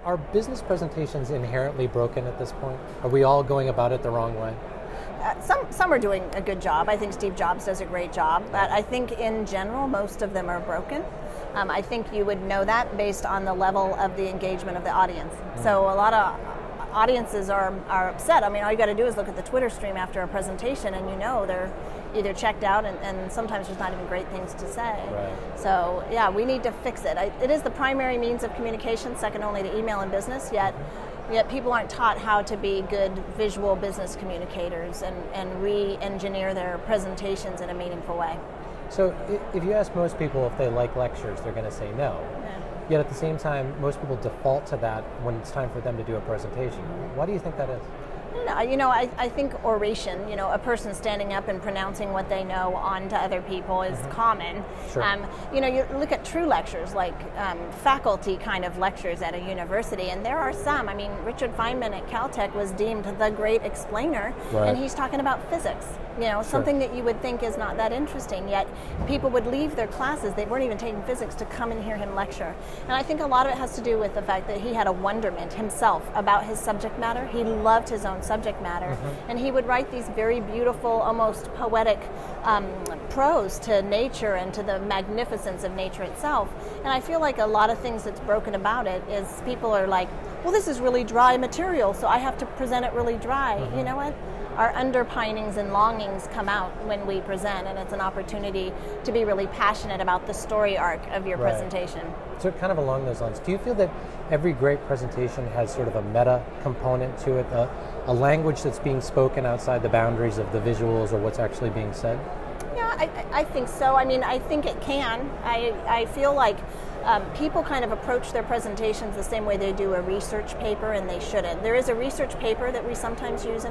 are business presentations inherently broken at this point? Are we all going about it the wrong way? Some are doing a good job. I think Steve Jobs does a great job, but I think in general most of them are broken. I think you would know that based on the level of the engagement of the audience. So a lot of audiences are upset. I mean, all you got to do is look at the Twitter stream after a presentation and you know they're either checked out and sometimes there's not even great things to say. Right. So yeah, we need to fix it. It is the primary means of communication, second only to email and business, yet people aren't taught how to be good visual business communicators and re-engineer their presentations in a meaningful way. So if you ask most people if they like lectures, they're going to say no. Yeah. Yet at the same time, most people default to that when it's time for them to do a presentation. Why do you think that is? I think oration, a person standing up and pronouncing what they know on to other people is common. Sure. You look at true lectures, like faculty kind of lectures at a university, and there are some. I mean, Richard Feynman at Caltech was deemed the great explainer, and he's talking about physics. Something that you would think is not that interesting, yet people would leave their classes, they weren't even taking physics, to come and hear him lecture. And I think a lot of it has to do with the fact that he had a wonderment himself about his subject matter. He loved his own subject matter, and he would write these very beautiful, almost poetic prose to nature and to the magnificence of nature itself. And I feel like a lot of things that's broken about it is people are like, well, this is really dry material, so I have to present it really dry. You know what? Our underpinings and longings come out when we present, and it's an opportunity to be really passionate about the story arc of your presentation. So kind of along those lines, do you feel that every great presentation has sort of a meta component to it, a language that's being spoken outside the boundaries of the visuals or what's actually being said? Yeah, I think so. I mean, I think it can. I feel like people kind of approach their presentations the same way they do a research paper, and they shouldn't. There is a research paper that we sometimes use,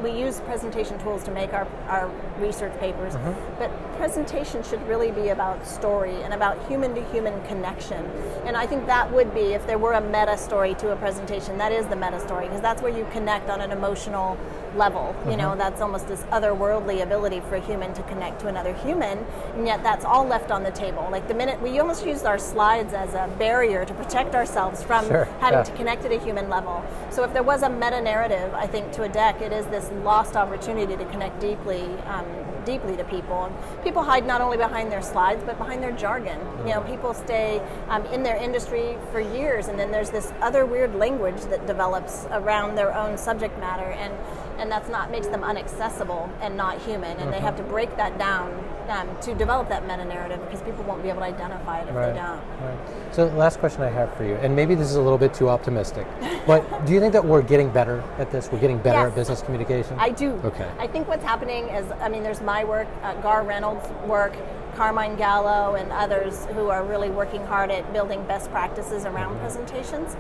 we use presentation tools to make our research papers, but presentation should really be about story and about human-to-human connection. And I think that would be, if there were a meta story to a presentation, that is the meta story, because that's where you connect on an emotional level. That's almost this otherworldly ability for a human to connect to another human, and yet that's all left on the table. Like the minute we almost used our slides as a barrier to protect ourselves from having to connect at a human level. So if there was a meta narrative, I think, to a deck, it is this lost opportunity to connect deeply to people. And people hide not only behind their slides, but behind their jargon. People stay in their industry for years, and then there's this other weird language that develops around their own subject matter, and that's makes them unaccessible and not human, and they have to break that down to develop that meta-narrative, because people won't be able to identify it if they don't. Right. So the last question I have for you, and maybe this is a little bit too optimistic, but do you think that we're getting better at this? We're getting better at business communication? I do. Okay. I think what's happening is, there's my work, Gar Reynolds' work, Carmine Gallo and others who are really working hard at building best practices around presentations.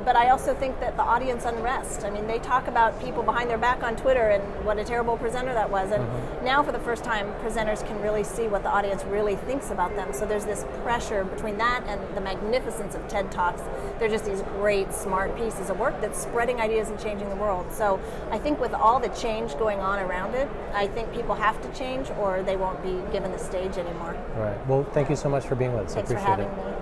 But I also think that the audience unrest, they talk about people behind their back on Twitter and what a terrible presenter that was. And now for the first time, presenters can really see what the audience really thinks about them. So there's this pressure between that and the magnificence of TED Talks. They're just these great, smart pieces of work that's spreading ideas and changing the world. So I think with all the change going on around it, I think people have to change or they won't be given the stage anymore. All right. Well, thank you so much for being with us. Thanks I appreciate for having me.